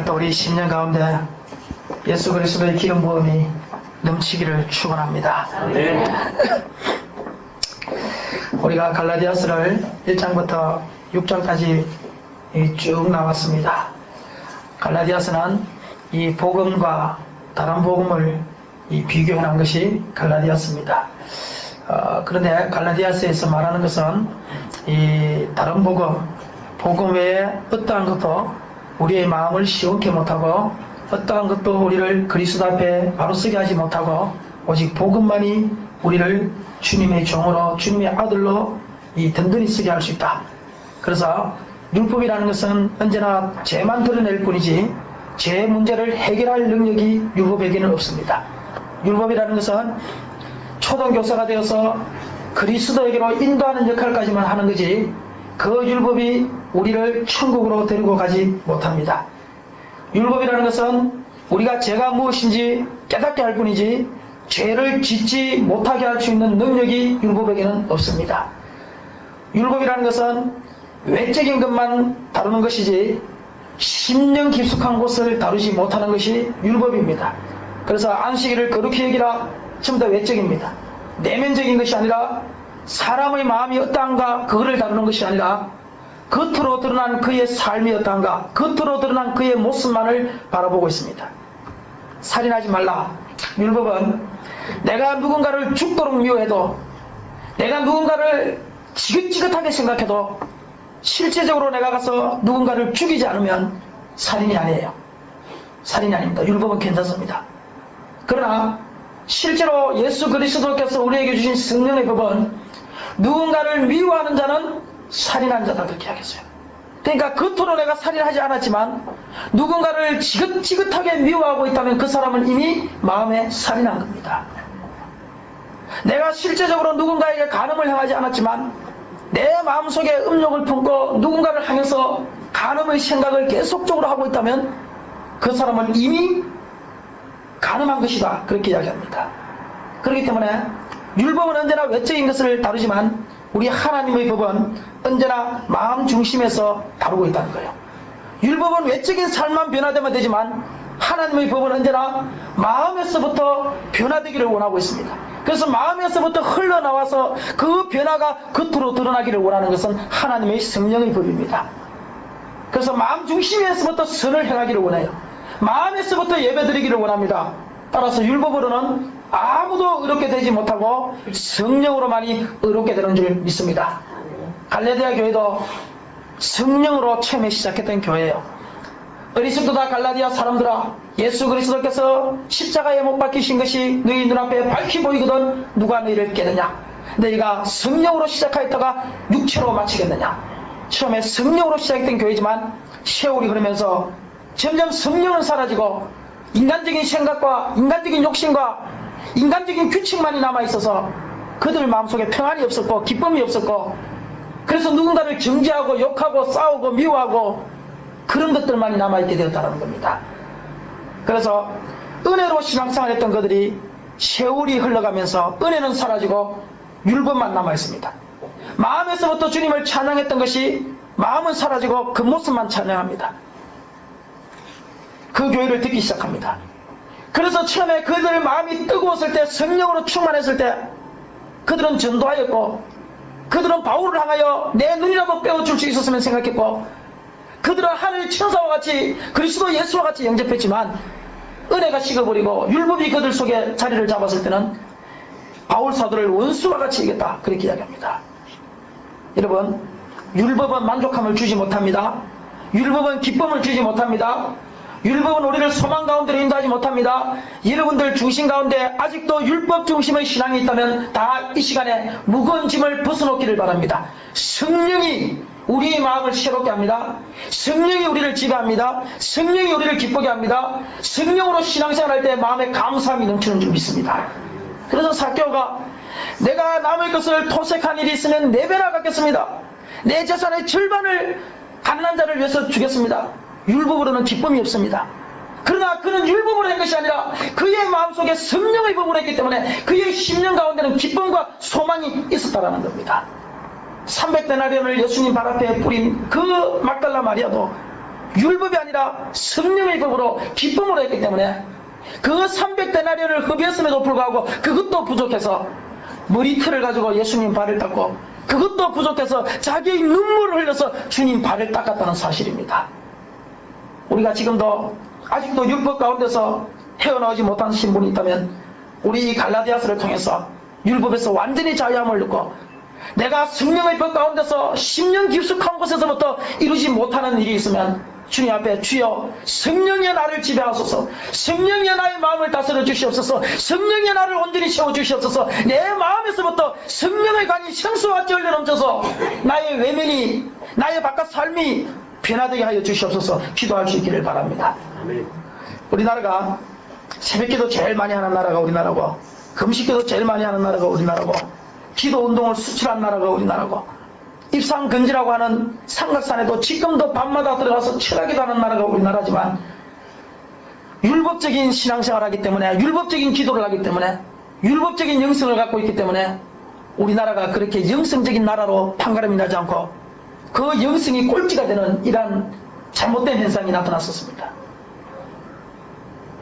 오늘도 우리 심령 가운데 예수 그리스도의 기름 부음이 넘치기를 축원합니다. 네. 우리가 갈라디아서를 1장부터 6장까지 쭉 나왔습니다. 갈라디아서는 이 복음과 다른 복음을 비교해 놓은 것이 갈라디아서입니다. 그런데 갈라디아서에서 말하는 것은 이 다른 복음 외에 어떠한 것도 우리의 마음을 시원케 못하고 어떠한 것도 우리를 그리스도 앞에 바로 서게 하지 못하고 오직 복음만이 우리를 주님의 종으로 주님의 아들로 든든히 서게 할 수 있다. 그래서 율법이라는 것은 언제나 죄만 드러낼 뿐이지 죄의 문제를 해결할 능력이 율법에게는 없습니다. 율법이라는 것은 초등교사가 되어서 그리스도에게로 인도하는 역할까지만 하는 거지 그 율법이 우리를 천국으로 데리고 가지 못합니다. 율법이라는 것은 우리가 죄가 무엇인지 깨닫게 할 뿐이지 죄를 짓지 못하게 할 수 있는 능력이 율법에게는 없습니다. 율법이라는 것은 외적인 것만 다루는 것이지 심령 깊숙한 곳을 다루지 못하는 것이 율법입니다. 그래서 안식일을 거룩히 여기라 전부 다 외적입니다. 내면적인 것이 아니라 사람의 마음이 어떠한가 그거를 다루는 것이 아니라 겉으로 드러난 그의 삶이 어떠한가 겉으로 드러난 그의 모습만을 바라보고 있습니다. 살인하지 말라. 율법은 내가 누군가를 죽도록 미워해도 내가 누군가를 지긋지긋하게 생각해도 실제적으로 내가 가서 누군가를 죽이지 않으면 살인이 아니에요. 살인이 아닙니다. 율법은 괜찮습니다. 그러나 실제로 예수 그리스도께서 우리에게 주신 성령의 법은 누군가를 미워하는 자는 살인한 자다 그렇게 하겠어요. 그러니까 겉으로 내가 살인하지 않았지만 누군가를 지긋지긋하게 미워하고 있다면 그 사람은 이미 마음에 살인한 겁니다. 내가 실제적으로 누군가에게 간음을 행하지 않았지만 내 마음속에 음욕을 품고 누군가를 향해서 간음의 생각을 계속적으로 하고 있다면 그 사람은 이미 간음한 것이다 그렇게 이야기합니다. 그렇기 때문에 율법은 언제나 외적인 것을 다루지만 우리 하나님의 법은 언제나 마음 중심에서 다루고 있다는 거예요. 율법은 외적인 삶만 변화되면 되지만 하나님의 법은 언제나 마음에서부터 변화되기를 원하고 있습니다. 그래서 마음에서부터 흘러나와서 그 변화가 겉으로 드러나기를 원하는 것은 하나님의 성령의 법입니다. 그래서 마음 중심에서부터 선을 행하기를 원해요. 마음에서부터 예배드리기를 원합니다. 따라서 율법으로는 아무도 의롭게 되지 못하고 성령으로만이 의롭게 되는 줄 믿습니다. 갈라디아 교회도 성령으로 처음에 시작했던 교회예요. 어리석도다 갈라디아 사람들아, 예수 그리스도께서 십자가에 못 박히신 것이 너희 눈앞에 밝히 보이거든 누가 너희를 깨느냐. 너희가 성령으로 시작하였다가 육체로 마치겠느냐. 처음에 성령으로 시작했던 교회지만 세월이 흐르면서 점점 성령은 사라지고 인간적인 생각과 인간적인 욕심과 인간적인 규칙만이 남아있어서 그들 마음속에 평안이 없었고 기쁨이 없었고, 그래서 누군가를 정죄하고 욕하고 싸우고 미워하고 그런 것들만이 남아있게 되었다는 겁니다. 그래서 은혜로 신앙생활 했던 그들이 세월이 흘러가면서 은혜는 사라지고 율법만 남아있습니다. 마음에서부터 주님을 찬양했던 것이 마음은 사라지고 겉모습만 찬양합니다. 그 교회를 듣기 시작합니다. 그래서 처음에 그들 마음이 뜨거웠을 때, 성령으로 충만했을 때 그들은 전도하였고, 그들은 바울을 향하여 내 눈이라도 빼어줄 수 있었으면 생각했고, 그들은 하늘 천사와 같이 그리스도 예수와 같이 영접했지만 은혜가 식어버리고 율법이 그들 속에 자리를 잡았을 때는 바울 사도를 원수와 같이 이겼다, 그렇게 이야기합니다. 여러분, 율법은 만족함을 주지 못합니다. 율법은 기쁨을 주지 못합니다. 율법은 우리를 소망 가운데로 인도하지 못합니다. 여러분들 중심 가운데 아직도 율법 중심의 신앙이 있다면 다 이 시간에 무거운 짐을 벗어놓기를 바랍니다. 성령이 우리의 마음을 새롭게 합니다. 성령이 우리를 지배합니다. 성령이 우리를 기쁘게 합니다. 성령으로 신앙생활할 때 마음에 감사함이 넘치는 줄 믿습니다. 그래서 삭개오가 내가 남의 것을 토색한 일이 있으면 4배나 갚겠습니다. 내 재산의 절반을 가난한 자를 위해서 주겠습니다. 율법으로는 기쁨이 없습니다. 그러나 그는 율법으로 한 것이 아니라 그의 마음속에 성령의 법으로 했기 때문에 그의 심령 가운데는 기쁨과 소망이 있었다는 겁니다. 300데나리온을 예수님 발 앞에 뿌린 그 막달라 마리아도 율법이 아니라 성령의 법으로 기쁨으로 했기 때문에 그 300데나리온을 흡였음에도 불구하고 그것도 부족해서 머리털을 가지고 예수님 발을 닦고, 그것도 부족해서 자기의 눈물을 흘려서 주님 발을 닦았다는 사실입니다. 우리가 지금도 아직도 율법 가운데서 헤어나오지 못한 신분이 있다면 우리 이 갈라디아서를 통해서 율법에서 완전히 자유함을 얻고, 내가 성령의 법 가운데서 10년 깊숙한 곳에서부터 이루지 못하는 일이 있으면 주님 앞에 주여 성령의 나를 지배하소서, 성령의 나의 마음을 다스려 주시옵소서, 성령의 나를 온전히 채워주시옵소서, 내 마음에서부터 성령의 강이 생수와 같이 흘러넘쳐서 나의 외면이, 나의 바깥 삶이 변화되게 하여 주시옵소서 기도할 수 있기를 바랍니다. 우리나라가 새벽기도 제일 많이 하는 나라가 우리나라고, 금식기도 제일 많이 하는 나라가 우리나라고, 기도운동을 수출한 나라가 우리나라고, 입상근지라고 하는 삼각산에도 지금도 밤마다 들어가서 철학기도 하는 나라가 우리나라지만, 율법적인 신앙생활을 하기 때문에, 율법적인 기도를 하기 때문에, 율법적인 영성을 갖고 있기 때문에 우리나라가 그렇게 영성적인 나라로 판가름이 나지 않고 그 영성이 꼴찌가 되는 이러한 잘못된 현상이 나타났었습니다.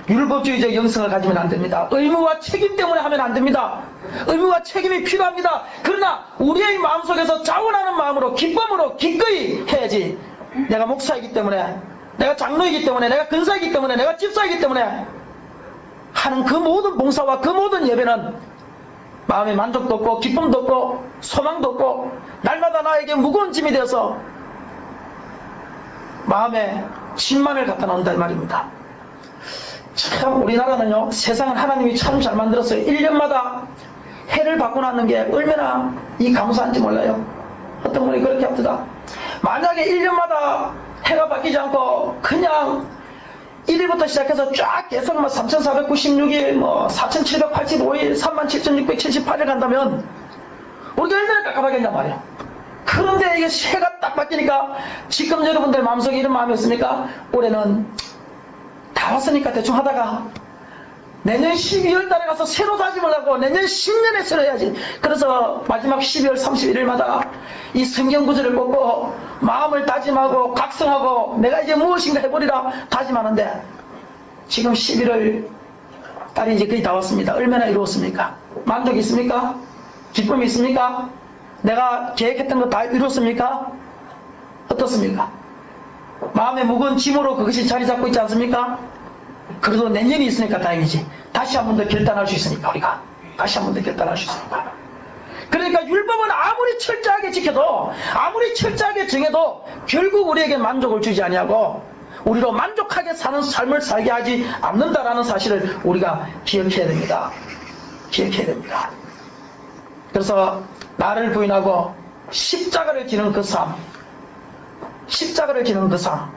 율법주의적 영성을 가지면 안 됩니다. 의무와 책임 때문에 하면 안 됩니다. 의무와 책임이 필요합니다. 그러나 우리의 마음속에서 자원하는 마음으로, 기쁨으로 기꺼이 해야지, 내가 목사이기 때문에, 내가 장로이기 때문에, 내가 근사이기 때문에, 내가 집사이기 때문에 하는 그 모든 봉사와 그 모든 예배는 마음에 만족도 없고 기쁨도 없고 소망도 없고 날마다 나에게 무거운 짐이 되어서 마음에 짐만을 갖다 놓는다 이 말입니다. 참 우리나라는요, 세상은 하나님이 참 잘 만들었어요. 1년마다 해를 바꿔놨는 게 얼마나 이 감사한지 몰라요. 어떤 분이 그렇게 합니다. 만약에 1년마다 해가 바뀌지 않고 그냥 1일부터 시작해서 쫙 계속 3496일, 4785일, 37,678일 간다면 우리가 얼마나 깝깝하겠냐 말이야. 그런데 이게 해가 딱 바뀌니까 지금 여러분들 마음속에 이런 마음이 없습니까? 올해는 다 왔으니까 대충 하다가 내년 12월 달에 가서 새로 다짐을 하고 내년 10년에 새로 해야지. 그래서 마지막 12월 31일마다 이 성경 구절을 뽑고 마음을 다짐하고 각성하고 내가 이제 무엇인가 해보리라 다짐하는데, 지금 11월 달이 이제 거의 다 왔습니다. 얼마나 이루었습니까? 만족이 있습니까? 기쁨이 있습니까? 내가 계획했던 거 다 이뤘습니까? 어떻습니까? 마음의 무거운 짐으로 그것이 자리 잡고 있지 않습니까? 그래도 내년이 있으니까 다행이지. 다시 한 번 더 결단할 수 있으니까, 우리가 다시 한 번 더 결단할 수 있으니까. 그러니까 율법은 아무리 철저하게 지켜도, 아무리 철저하게 정해도 결국 우리에게 만족을 주지 아니하고 우리로 만족하게 사는 삶을 살게 하지 않는다라는 사실을 우리가 기억해야 됩니다. 기억해야 됩니다. 그래서 나를 부인하고 십자가를 지는 그 삶, 십자가를 지는 그 삶,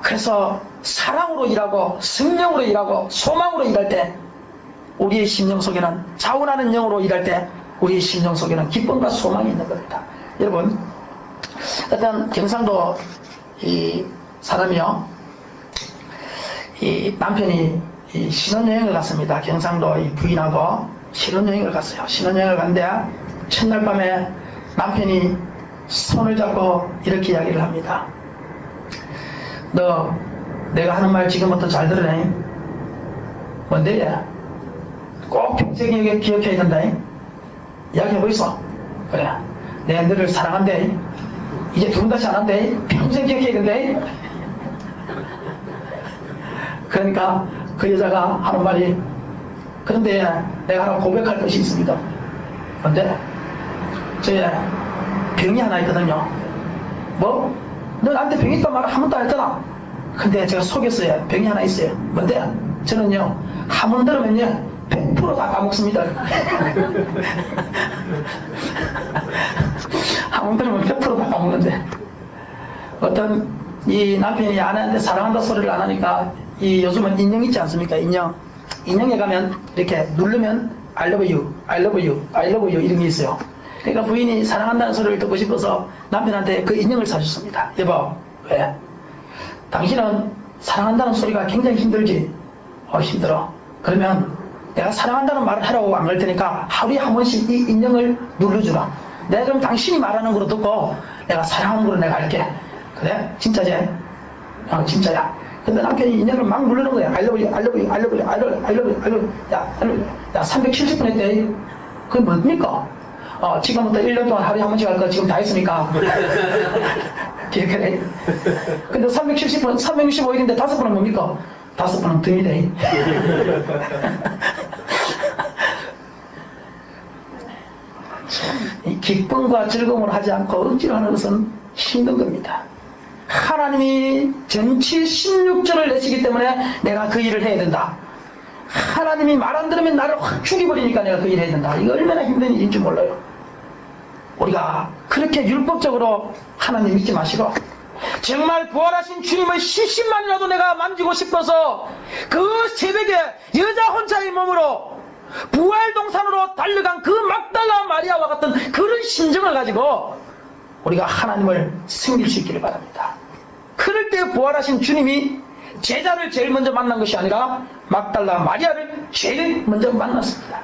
그래서 사랑으로 일하고 성령으로 일하고 소망으로 일할 때 우리의 심령 속에는 자원하는 영으로 일할 때 우리의 심령 속에는 기쁨과 소망이 있는 겁니다. 여러분, 어떤 경상도 이 사람이요, 이 남편이 이 신혼여행을 갔습니다. 경상도 이 부인하고 신혼여행을 갔어요. 신혼여행을 갔는데 첫날 밤에 남편이 손을 잡고 이렇게 이야기를 합니다. 너 내가 하는 말 지금부터 잘 들으래. 뭔데? 꼭 평생 기억해야 된다. 이야기해보이소. 그래, 내가 너를 사랑한대. 이제 두 번 다시 안 한대. 평생 기억해야 된대. 그러니까 그 여자가 하는 말이, 그런데 내가 하나 고백할 것이 있습니다. 뭔데? 저에 병이 하나 있거든요. 뭐? 너 나한테 병이 있단 말 한 번도 안 했잖아. 근데 제가 속였어요. 병이 하나 있어요. 뭔데? 저는요, 한 번 들으면요 100% 다 까먹습니다. 한 번 들으면 100% 다 까먹는데, 어떤 이 남편이 아내한테 사랑한다 소리를 안 하니까, 이 요즘은 인형 있지 않습니까? 인형에 가면 이렇게 누르면 I love you, I love you, I love you 이런 게 있어요. 그러니까 부인이 사랑한다는 소리를 듣고 싶어서 남편한테 그 인형을 사줬습니다. 여보, 왜? 당신은 사랑한다는 소리가 굉장히 힘들지? 힘들어. 그러면 내가 사랑한다는 말을 하라고 안 갈 테니까 하루에 한 번씩 이 인형을 눌러주라. 내가 그럼 당신이 말하는 거로 듣고 내가 사랑하는 거로 내가 할게. 그래? 진짜지? 진짜야. 근데 남편이 인형을 막 누르는 거야. I love you, I love you, I love you, I love you, I love you, I love you. 야, 370분 했대. 그게 뭡니까? 지금부터 1년 동안 하루에 한 번씩 할 거 지금 다 했으니까. 기억해. 근데 370분, 365일인데 5번은 뭡니까? 5번은 등이래. 이 기쁨과 즐거움을 하지 않고 억지로 하는 것은 힘든 겁니다. 하나님이 전치 16절을 내시기 때문에 내가 그 일을 해야 된다. 하나님이 말 안 들으면 나를 확 죽여버리니까 내가 그 일을 해야 된다. 이거 얼마나 힘든 일인지 몰라요. 우리가 그렇게 율법적으로 하나님 믿지 마시고, 정말 부활하신 주님의 시신만이라도 내가 만지고 싶어서 그 새벽에 여자 혼자의 몸으로 부활동산으로 달려간 그 막달라 마리아와 같은 그런 심정을 가지고 우리가 하나님을 섬길 수 있기를 바랍니다. 그럴 때 부활하신 주님이 제자를 제일 먼저 만난 것이 아니라 막달라 마리아를 제일 먼저 만났습니다.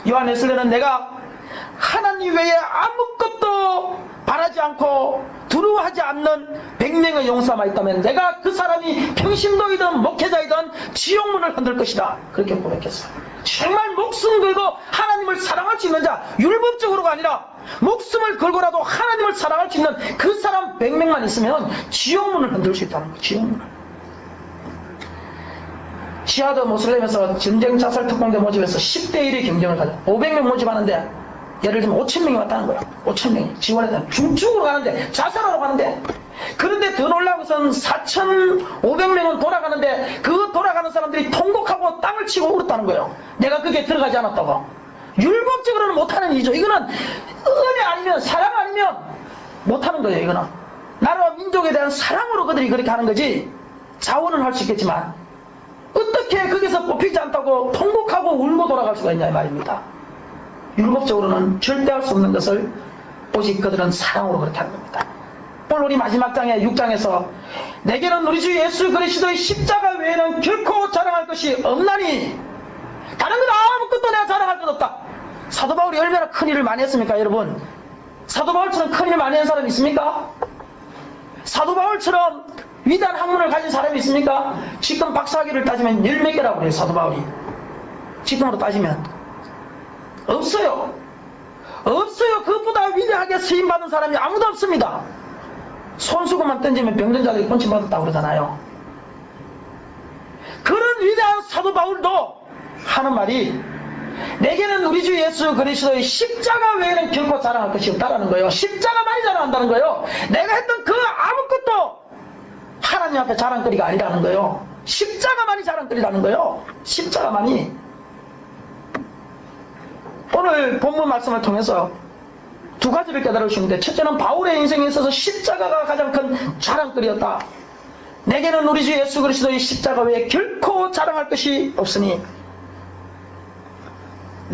요한에서는 내가 하나님 외에 아무것도 바라지 않고 두려워하지 않는 100명의 용사만 있다면 내가 그 사람이 평신도이든 목회자이든 지옥문을 흔들 것이다. 그렇게 고백했어요. 정말 목숨 걸고 하나님을 사랑할 수 있는 자, 율법적으로가 아니라 목숨을 걸고라도 하나님을 사랑할 수 있는 그 사람 100명만 있으면 지옥문을 흔들 수 있다는 거예요. 지옥문을. 지하드 모슬렘에서 전쟁 자살 특공대 모집에서 10대 1의 경쟁을 가져 500명 모집하는데 예를 들면 5,000명이 왔다는 거예요. 5,000명이 지원했다는, 중축으로 가는데, 자살하러 가는데, 그런데 더 놀라운 것은 4,500명은 돌아가는데 그 돌아가는 사람들이 통곡하고 땅을 치고 울었다는 거예요. 내가 그게 들어가지 않았다고. 율법적으로는 못하는 일이죠. 이거는 은혜 아니면, 사랑 아니면 못하는 거예요. 이거는 나라와 민족에 대한 사랑으로 그들이 그렇게 하는 거지, 자원은 할 수 있겠지만 어떻게 거기서 뽑히지 않다고 통곡하고 울고 돌아갈 수가 있냐 이 말입니다. 율법적으로는 절대 할 수 없는 것을 오직 그들은 사랑으로 그렇게 하는 겁니다. 오늘 우리 마지막 장에 6장에서 내게는 우리 주 예수 그리스도의 십자가 외에는 결코 자랑할 것이 없나니, 다른 건 아무것도 내가 자랑할 것 없다. 사도 바울이 얼마나 큰 일을 많이 했습니까 여러분? 사도 바울처럼 큰 일을 많이 한 사람이 있습니까? 사도 바울처럼 위대한 학문을 가진 사람이 있습니까? 지금 박사학위를 따지면 10몇 개라고 그래요. 사도 바울이 지금으로 따지면 없어요. 없어요. 그것보다 위대하게 쓰임받은 사람이 아무도 없습니다. 손수건만 던지면 병든 자들이 권침받았다고 그러잖아요. 그런 위대한 사도 바울도 하는 말이, 내게는 우리 주 예수 그리스도의 십자가 외에는 결코 자랑할 것이 없다라는 거예요. 십자가만이 자랑한다는 거예요. 내가 했던 그 아무것도 하나님 앞에 자랑거리가 아니라는 거예요. 십자가만이 자랑거리라는 거예요. 십자가만이. 오늘 본문 말씀을 통해서 두 가지를 깨달으시는데, 첫째는 바울의 인생에 있어서 십자가가 가장 큰 자랑거리였다. 내게는 우리 주 예수 그리스도의 십자가 외에 결코 자랑할 것이 없으니,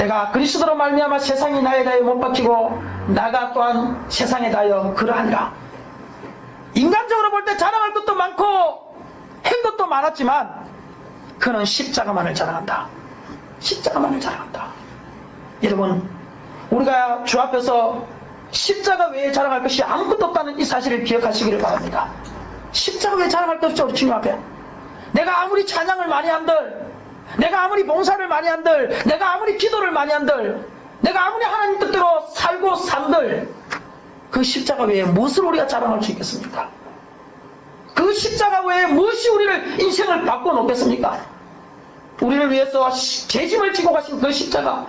내가 그리스도로 말미암아 세상이 나에 대하여 못 박히고 나가 또한 세상에 대하여 그러하니라. 인간적으로 볼 때 자랑할 것도 많고 한 것도 많았지만 그는 십자가만을 자랑한다. 십자가만을 자랑한다. 여러분, 우리가 주 앞에서 십자가 외에 자랑할 것이 아무것도 없다는 이 사실을 기억하시기를 바랍니다. 십자가 외에 자랑할 것 없죠. 우리 주님 앞에. 내가 아무리 찬양을 많이 한들, 내가 아무리 봉사를 많이 한들, 내가 아무리 기도를 많이 한들, 내가 아무리 하나님 뜻대로 살고 산들, 그 십자가 외에 무엇을 우리가 자랑할 수 있겠습니까? 그 십자가 외에 무엇이 우리를 인생을 바꿔놓겠습니까? 우리를 위해서 죄짐을 지고 가신 그 십자가,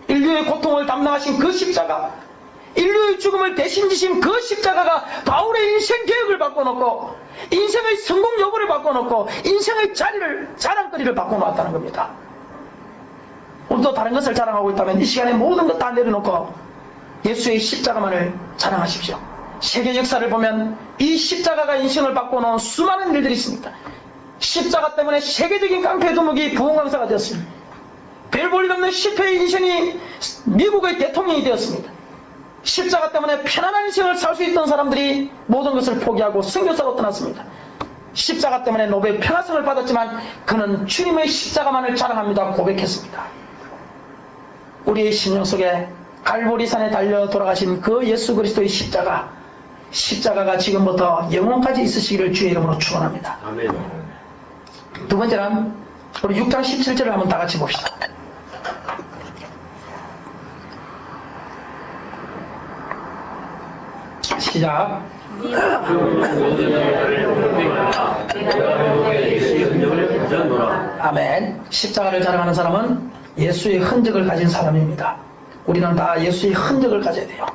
인류의 고통을 담당하신 그 십자가, 인류의 죽음을 대신 지신 그 십자가가 바울의 인생 계획을 바꿔놓고 인생의 성공 여부를 바꿔놓고 인생의 자랑거리를 바꿔놓았다는 겁니다. 우리도 다른 것을 자랑하고 있다면 이 시간에 모든 것 다 내려놓고 예수의 십자가만을 자랑하십시오. 세계 역사를 보면 이 십자가가 인생을 바꿔놓은 수많은 일들이 있습니다. 십자가 때문에 세계적인 깡패 두목이 부흥강사가 되었습니다. 별 볼 일 없는 실패의 인생이 미국의 대통령이 되었습니다. 십자가 때문에 편안한 인생을 살 수 있던 사람들이 모든 것을 포기하고 선교사로 떠났습니다. 십자가 때문에 노벨 평화상을 받았지만 그는 주님의 십자가만을 자랑합니다. 고백했습니다. 우리의 심령 속에 갈보리산에 달려 돌아가신 그 예수 그리스도의 십자가가 지금부터 영원까지 있으시기를 주의 이름으로 축원합니다. 아멘. 두 번째는 우리 6장 17절을 한번 다 같이 봅시다. 시작. 아멘. 십자가를 자랑하는 사람은 예수의 흔적을 가진 사람입니다. 우리는 다 예수의 흔적을 가져야 돼요.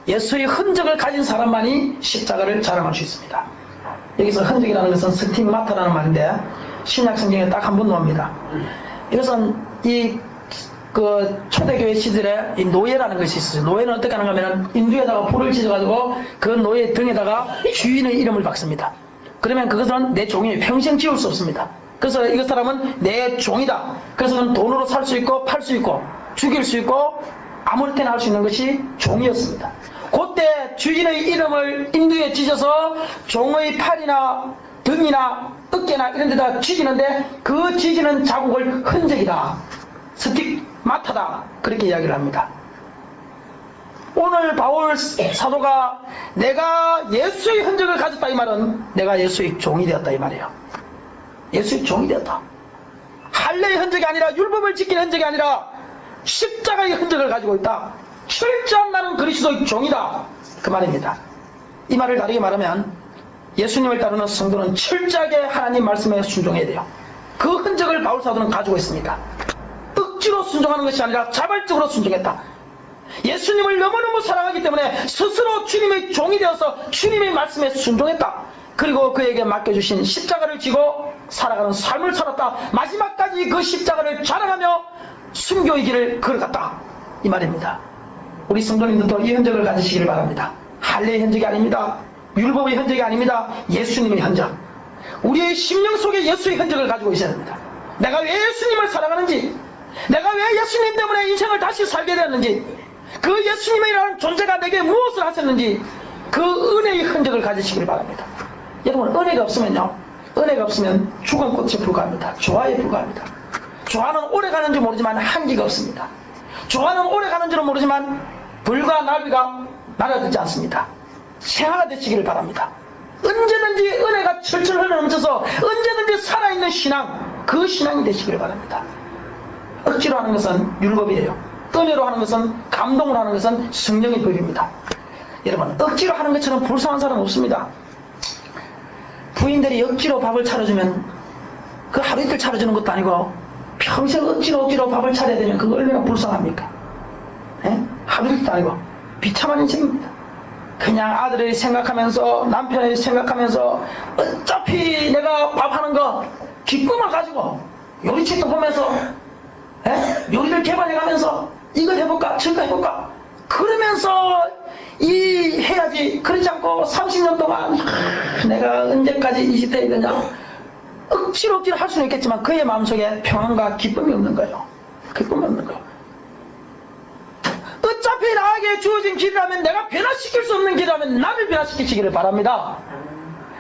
예수의 흔적을 가진 사람만이 십자가를 자랑할 수 있습니다. 여기서 흔적이라는 것은 스tig마타라는 말인데 신약 성경에 딱 한 번 나옵니다. 이것은 초대교회 시절에 이 노예라는 것이 있어요. 노예는 어떻게 하는가 하면 인두에다가 불을 지져가지고 그 노예 등에다가 주인의 이름을 박습니다. 그러면 그것은 내 종이에요. 평생 지울 수 없습니다. 그래서 이 사람은 내 종이다. 그래서 그는 돈으로 살 수 있고 팔 수 있고 죽일 수 있고 아무리 때나 할 수 있는 것이 종이었습니다. 그때 주인의 이름을 인두에 찢어서 종의 팔이나 등이나 어깨나 이런 데다 찢이는데 그 찢이는 자국을 흔적이다. 스틱마타다. 그렇게 이야기를 합니다. 오늘 바울 사도가 내가 예수의 흔적을 가졌다 이 말은 내가 예수의 종이 되었다 이 말이에요. 예수의 종이 되었다. 할례의 흔적이 아니라 율법을 지키는 흔적이 아니라 십자가의 흔적을 가지고 있다. 철저한 나는 그리스도의 종이다. 그 말입니다. 이 말을 다르게 말하면 예수님을 따르는 성도는 철저하게 하나님 말씀에 순종해야 돼요. 그 흔적을 바울 사도는 가지고 있습니다. 억지로 순종하는 것이 아니라 자발적으로 순종했다. 예수님을 너무너무 사랑하기 때문에 스스로 주님의 종이 되어서 주님의 말씀에 순종했다. 그리고 그에게 맡겨주신 십자가를 지고 살아가는 삶을 살았다. 마지막까지 그 십자가를 자랑하며 순교의 길을 걸어갔다. 이 말입니다. 우리 성도님들도 이 흔적을 가지시기를 바랍니다. 할례의 흔적이 아닙니다. 율법의 흔적이 아닙니다. 예수님의 흔적. 우리의 심령 속에 예수의 흔적을 가지고 있어야 됩니다. 내가 왜 예수님을 사랑하는지, 내가 왜 예수님 때문에 인생을 다시 살게 되었는지, 그 예수님이라는 존재가 내게 무엇을 하셨는지 그 은혜의 흔적을 가지시기를 바랍니다. 여러분, 은혜가 없으면 죽은 꽃에 불과합니다. 조화에 불과합니다. 조화는 오래 가는지 모르지만 한기가 없습니다. 조화는 오래 가는지는 모르지만 불과 나비가 날아들지 않습니다. 생화가 되시기를 바랍니다. 언제든지 은혜가 철철 흘러넘쳐서 언제든지 살아있는 신앙, 그 신앙이 되시기를 바랍니다. 억지로 하는 것은 율법이에요. 은혜로 하는 것은, 감동으로 하는 것은 성령의 법입니다. 여러분, 억지로 하는 것처럼 불쌍한 사람 없습니다. 부인들이 억지로 밥을 차려주면 그 하루 이틀 차려주는 것도 아니고 평생 억지로 밥을 차려야 되면 그거 얼마나 불쌍합니까? 하루 이틀도 아니고 비참한 인생입니다. 그냥 아들을 생각하면서 남편을 생각하면서 어차피 내가 밥하는 거 기쁨을 가지고 요리책도 보면서 요리를 개발해가면서 이거 해볼까 저거 해볼까 그러면서 해야지. 그렇지 않고 30년 동안 내가 언제까지 이 시대에 되냐 억지로 할 수는 있겠지만 그의 마음속에 평안과 기쁨이 없는 거예요. 기쁨이 없는 거예요. 어차피 나에게 주어진 길이라면, 내가 변화시킬 수 없는 길이라면 나를 변화시키시기를 바랍니다.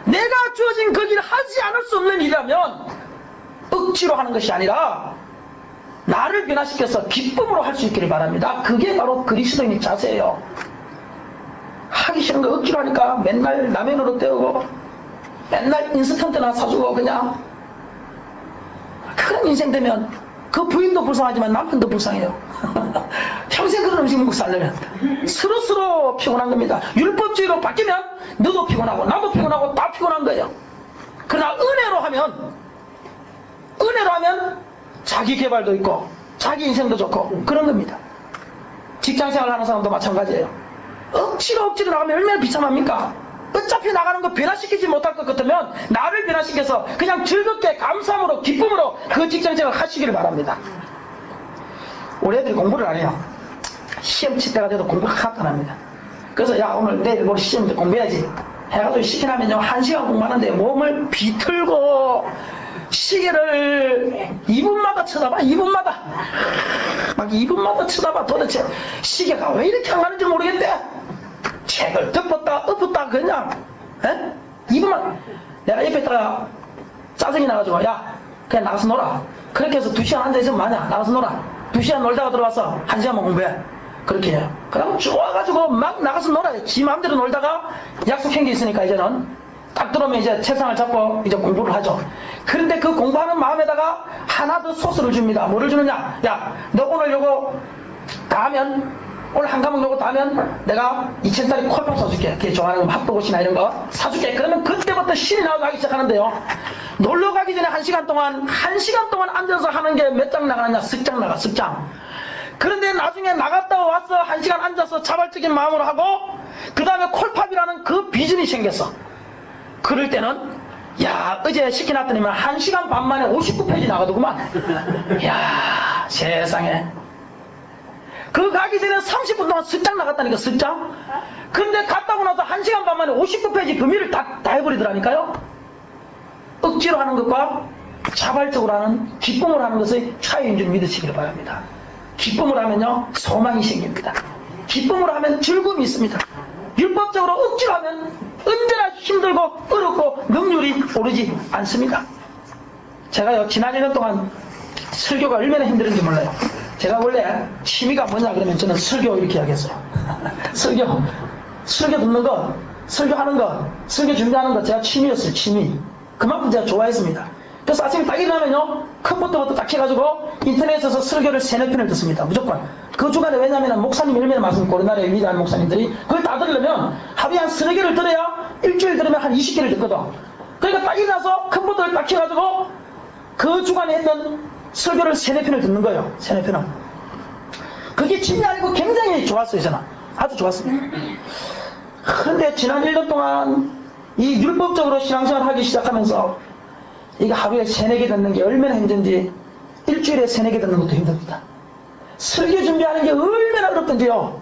내가 주어진 그 길 하지 않을 수 없는 일이라면 억지로 하는 것이 아니라 나를 변화시켜서 기쁨으로 할 수 있기를 바랍니다. 그게 바로 그리스도인의 자세예요. 하기 싫은 거 억지로 하니까 맨날 남의 노릇 때우고 맨날 인스턴트나 사주고 그냥 그런 인생 되면 그 부인도 불쌍하지만 남편도 불쌍해요. 평생 그런 음식 먹고 살려면 스스로 피곤한 겁니다. 율법주의로 바뀌면 너도 피곤하고 나도 피곤하고 다 피곤한 거예요. 그러나 은혜로 하면 자기 개발도 있고 자기 인생도 좋고 그런 겁니다. 직장생활 하는 사람도 마찬가지예요. 억지로 나가면 얼마나 비참합니까? 어차피 나가는 거 변화시키지 못할 것 같으면 나를 변화시켜서 그냥 즐겁게 감사함으로 기쁨으로 그 직장생활 하시기를 바랍니다. 우리 애들이 공부를 안 해요. 시험 칠 때가 돼도 공부 하나도 안 합니다. 그래서 야 오늘 내일 모레 시험 때 공부해야지 해가지고 시키라면요 1시간 공부하는데 몸을 비틀고 시계를 2분마다 쳐다봐. 2분마다 막 2분마다 쳐다봐. 도대체 시계가 왜 이렇게 안 가는지 모르겠대. 책을 덮었다 그냥 2분만. 내가 옆에다가 짜증이 나가지고 야 그냥 나가서 놀아. 그렇게 해서 2시간 앉아있으면 마냐. 나가서 놀아. 2시간 놀다가 들어와서 1시간만 공부해. 그렇게 해요. 그럼 좋아가지고 막 나가서 놀아요. 지 마음대로 놀다가 약속한 게 있으니까 이제는 딱 들어오면 이제 책상을 잡고 이제 공부를 하죠. 그런데 그 공부하는 마음에다가 하나 더 소스를 줍니다. 뭐를 주느냐. 야 너 오늘 요거 다 하면 오늘 한 과목 요거 다 하면 내가 2,000짜리 콜팝 사줄게. 걔 좋아하는 핫도그시나 이런 거 사줄게. 그러면 그때부터 신이 나가기 시작하는데요. 놀러 가기 전에 1시간 동안 앉아서 하는 게 몇 장 나가느냐. 쓱장 나가 쓱장. 그런데 나중에 나갔다 와서 1시간 앉아서 자발적인 마음으로 하고 그 다음에 콜팝이라는 그 비전이 생겼어. 그럴 때는 야 어제 시켜놨더니만 1시간 반 만에 59페이지 나가더구만. 야 세상에. 그 가기 전에 30분 동안 쓱장 나갔다니까 쓱장. 근데 갔다 오고 나서 1시간 반 만에 59페이지 금일을 다 해버리더라니까요. 억지로 하는 것과 자발적으로 하는 기쁨으로 하는 것의 차이인 줄 믿으시길 바랍니다. 기쁨으로 하면요 소망이 생깁니다. 기쁨으로 하면 즐거움이 있습니다. 율법적으로 억지로 하면 언제나 힘들고 어렵고 능률이 오르지 않습니다. 제가요 지난 1년 동안 설교가 얼마나 힘들은지 몰라요. 제가 원래 취미가 뭐냐 그러면 저는 설교 이렇게 하겠어요. 설교 듣는 거, 설교하는 거, 설교 준비하는 거 제가 취미였어요. 취미. 그만큼 제가 좋아했습니다. 그래서 아침에 딱 일어나면요 컴퓨터부터 딱 해가지고 인터넷에서 설교를 3-4편을 듣습니다. 무조건. 그 주간에 왜냐면 목사님 얼마나 말씀 우리나라의 위대한 목사님들이 그걸 다 들으려면 하루에 한 3개를 들어야 일주일 들으면 한 20개를 듣거든. 그러니까 딱 일어나서 컴퓨터를 딱 해가지고 그 주간에 했던 설교를 3-4편을 듣는 거예요. 3-4편을. 그게 취미 아니고 굉장히 좋았어요. 저는. 아주 좋았습니다. 그런데 지난 1년 동안 이 율법적으로 신앙생활을 하기 시작하면서 이거 하루에 3-4개 듣는 게 얼마나 힘든지 일주일에 3-4개 듣는 것도 힘듭니다. 설교 준비하는 게 얼마나 어렵던지요.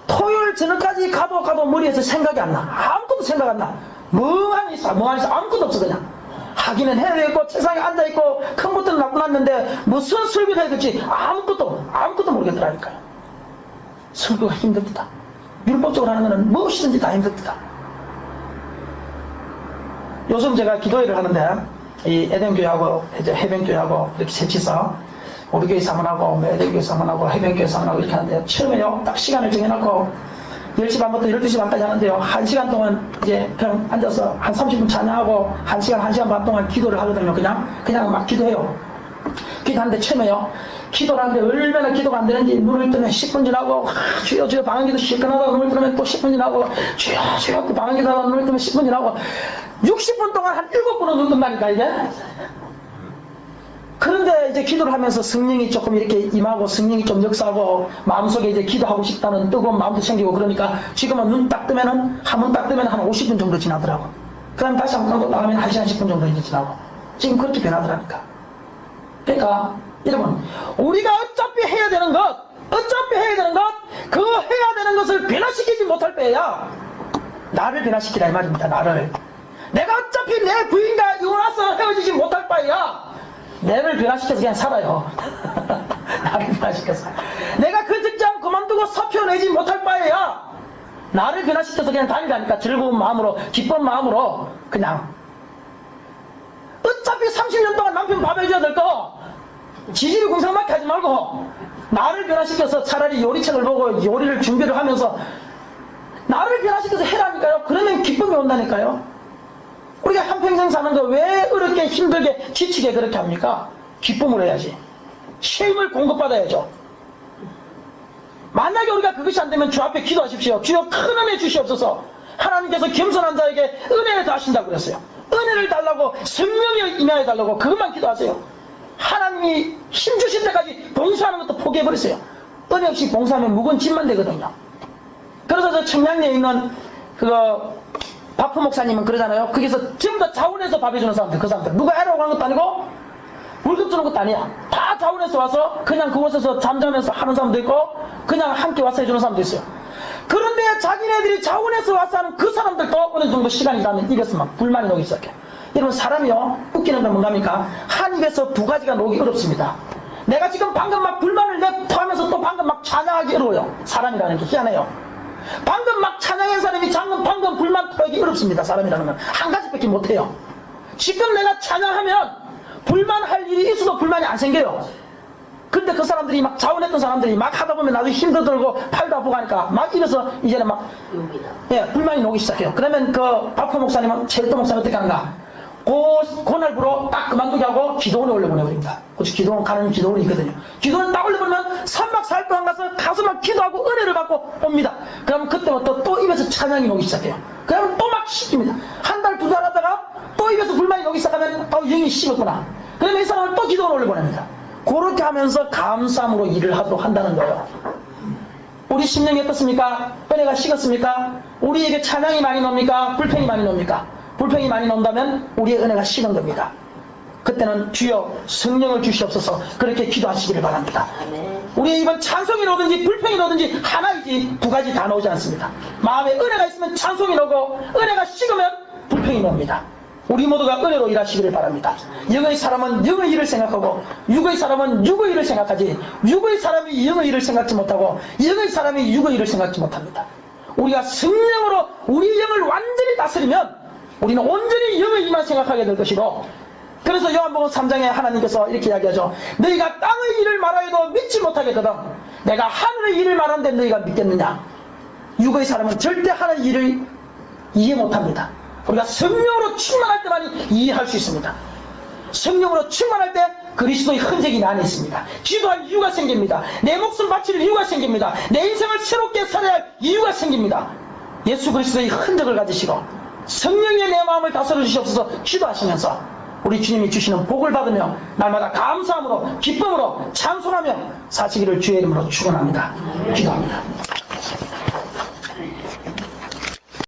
토요일 저녁까지 가도 머리에서 생각이 안 나. 아무것도 생각 안 나. 멍하니 있어 아무것도 없어 그냥. 하기는 해야 되겠고 세상에 앉아있고 컴퓨터를 놔놨는데 무슨 설교를 해야 될지 아무것도 모르겠더라니까요. 설교가 힘듭니다. 율법적으로 하는 거는 무엇이든지 다 힘듭니다. 요즘 제가 기도회를 하는데 이 에덴교회하고 이제 해변교회하고 이렇게 셋이서 우리 교회 사문하고 에덴교회 사문하고 해변교회 사문하고 이렇게 하는데요. 처음에요 딱 시간을 정해놓고 10시 반부터 12시 반까지 하는데요. 1시간 동안 이제 그냥 앉아서 한 30분 찬양하고 1시간 반 동안 기도를 하거든요. 그냥 막 기도해요. 기도하는데 처음에요. 기도를 하는데 얼마나 기도가 안 되는지 눈을 뜨면 10분 지나고 주여 방언기도 시끄러하다가 눈을 뜨면 또 10분 지나고 주여 또 방언기도 하다가 눈을 뜨면 10분 지나고 60분 동안 한 7번은 눈 뜬다니까 이게. 그런데 이제 기도를 하면서 성령이 조금 이렇게 임하고 성령이 좀 역사하고 마음속에 이제 기도하고 싶다는 뜨거운 마음도 생기고 그러니까 지금은 한 번 딱 뜨면 한 50분 정도 지나더라고. 그 다음 다시 한 번 더 나가면 1시간 10분 정도 이제 지나고. 지금 그렇게 변하더라니까. 그러니까 여러분 우리가 어차피 해야 되는 것 그 해야 되는 것을 변화시키지 못할 때야 나를 변화시키라 이 말입니다. 나를. 내가 어차피 내 부인과 이혼해서 헤어지지 못할 바에야 내를 변화시켜서 그냥 살아요. 나를 변화시켜서. 내가 그 직장 그만두고 사표 내지 못할 바에야 나를 변화시켜서 그냥 다니라니까. 즐거운 마음으로, 기쁜 마음으로 그냥. 어차피 30년 동안 남편 밥 해줘야 될 거 지지리 궁상맞게 하지 말고 나를 변화시켜서 차라리 요리책을 보고 요리를 준비를 하면서 나를 변화시켜서 해라니까요. 그러면 기쁨이 온다니까요. 우리가 한평생 사는 거 왜 그렇게 힘들게 지치게 그렇게 합니까? 기쁨을 해야지. 쉼을 공급받아야죠. 만약에 우리가 그것이 안 되면 주 앞에 기도하십시오. 주여 큰 은혜 주시옵소서. 하나님께서 겸손한 자에게 은혜를 더하신다고 그랬어요. 은혜를 달라고, 성령이 임하여 달라고 그것만 기도하세요. 하나님이 힘 주실 때까지 봉사하는 것도 포기해버렸어요. 은혜 없이 봉사하면 묵은 짐만 되거든요. 그래서 저 청량리에 있는 박프 목사님은 그러잖아요. 거기서 전부 다 자원해서 밥 해주는 사람들, 그 사람들. 누가 해라고 하는 것도 아니고 월급 주는 것도 아니야. 다 자원해서 와서 그냥 그곳에서 잠자면서 하는 사람도 있고 그냥 함께 와서 해주는 사람도 있어요. 그런데 자기네들이 자원해서 와서 하는 그 사람들도 어느 정도 시간이 가면 입에서 막 불만이 녹기 시작해. 여러분, 사람이요, 웃기는 건 뭔갑니까? 한 입에서 두 가지가 녹기 어렵습니다. 내가 지금 방금 막 불만을 내토하면서 또 방금 막 찬양하기 어려워요. 사람이라는 게 희한해요. 방금 막 찬양한 사람이 방금 불만 토하기 어렵습니다. 사람이라는 건 한 가지밖에 못해요. 지금 내가 찬양하면 불만할 일이 있어도 불만이 안 생겨요. 근데 그 사람들이 막 자원했던 사람들이 막 하다 보면 나중에 힘도 들고 팔도 아프고 하니까 막 입에서 이제는 막 불만이 녹기 시작해요. 그러면 그 박프 목사님은, 체일도 목사님 어떻게 하는가? 그날부로 딱 그만두게 하고 기도원에 올려보내버립니다. 그치, 기도원 가는 기도원이 있거든요. 기도원 딱 올려보내면 3박 4일 동안 가서 막 기도하고 은혜를 받고 옵니다. 그러면 그때부터 또 입에서 찬양이 녹기 시작해요. 그러면 또 막 시킵니다. 한 달, 두 달 하다가 또 입에서 불만이 녹기 시작하면 영이 식었구나. 그러면 이 사람을 또 기도원에 올려보냅니다. 그렇게 하면서 감사함으로 일을 하도록 한다는 거예요. 우리 심령이 어떻습니까? 은혜가 식었습니까? 우리에게 찬양이 많이 놉니까? 불평이 많이 놉니까? 불평이 많이 논다면 우리의 은혜가 식은 겁니다. 그때는 주여 성령을 주시옵소서 그렇게 기도하시기를 바랍니다. 우리의 입은 찬송이 나오든지 불평이 나오든지 하나이지 두 가지 다 나오지 않습니다. 마음에 은혜가 있으면 찬송이 나오고 은혜가 식으면 불평이 나옵니다. 우리 모두가 은혜로 일하시기를 바랍니다. 영의 사람은 영의 일을 생각하고 육의 사람은 육의 일을 생각하지 육의 사람이 영의 일을 생각지 못하고 영의 사람이 육의 일을 생각지 못합니다. 우리가 성령으로 우리 영을 완전히 다스리면 우리는 온전히 영의 일만 생각하게 될 것이고, 그래서 요한복음 3장에 하나님께서 이렇게 이야기하죠. 너희가 땅의 일을 말하여도 믿지 못하겠거든 내가 하늘의 일을 말하는데 너희가 믿겠느냐. 육의 사람은 절대 하늘의 일을 이해 못합니다. 우리가 성령으로 충만할 때만 이해할 수 있습니다. 성령으로 충만할 때 그리스도의 흔적이 내 안에 있습니다. 기도할 이유가 생깁니다. 내 목숨 바칠 이유가 생깁니다. 내 인생을 새롭게 살아야 할 이유가 생깁니다. 예수 그리스도의 흔적을 가지시고 성령의 내 마음을 다스려 주시옵소서 기도하시면서 우리 주님이 주시는 복을 받으며 날마다 감사함으로 기쁨으로 찬송하며 사시기를 주의 이름으로 축원합니다. 기도합니다.